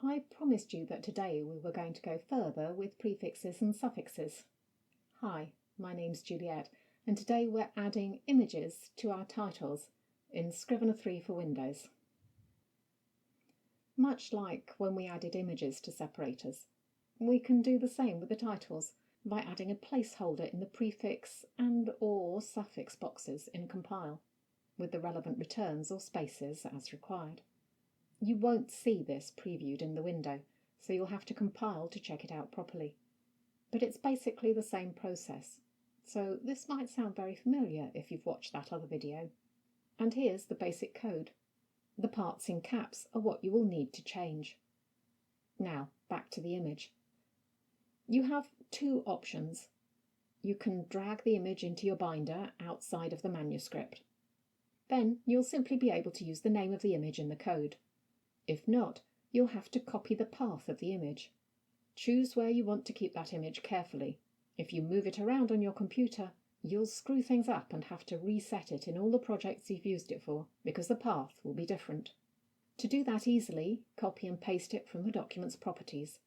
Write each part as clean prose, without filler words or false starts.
I promised you that today we were going to go further with prefixes and suffixes. Hi, my name's Juliet, and today we're adding images to our titles in Scrivener 3 for Windows. Much like when we added images to separators, we can do the same with the titles by adding a placeholder in the prefix and/or suffix boxes in Compile, with the relevant returns or spaces as required. You won't see this previewed in the window, so you'll have to compile to check it out properly. But it's basically the same process, so this might sound very familiar if you've watched that other video. And here's the basic code. The parts in caps are what you will need to change. Now, back to the image. You have two options. You can drag the image into your binder outside of the manuscript. Then you'll simply be able to use the name of the image in the code. If not, you'll have to copy the path of the image. Choose where you want to keep that image carefully. If you move it around on your computer, you'll screw things up and have to reset it in all the projects you've used it for, because the path will be different. To do that easily, copy and paste it from the document's properties.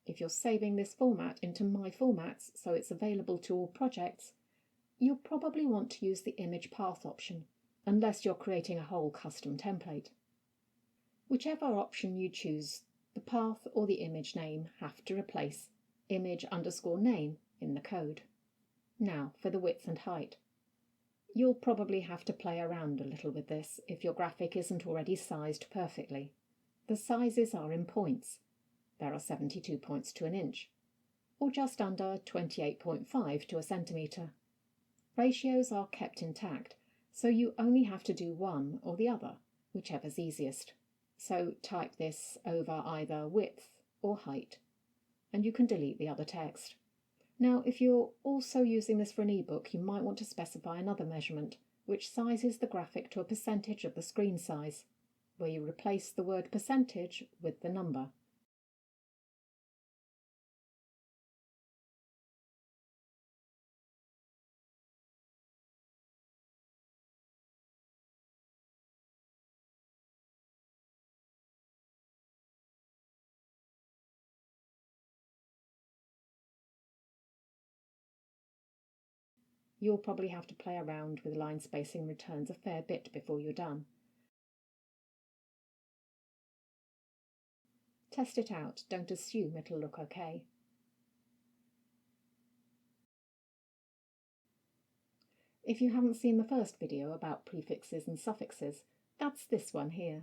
If you're saving this format into My Formats so it's available to all projects, you'll probably want to use the image path option, unless you're creating a whole custom template. Whichever option you choose, the path or the image name have to replace image_name in the code. Now for the width and height. You'll probably have to play around a little with this if your graphic isn't already sized perfectly. The sizes are in points. There are 72 points to an inch, or just under 28.5 to a centimetre. Ratios are kept intact, so you only have to do one or the other, whichever's easiest. So type this over either width or height, and you can delete the other text. Now, if you're also using this for an ebook, you might want to specify another measurement, which sizes the graphic to a percentage of the screen size, where you replace the word percentage with the number. You'll probably have to play around with line spacing returns a fair bit before you're done. Test it out, don't assume it'll look okay. If you haven't seen the first video about prefixes and suffixes, that's this one here.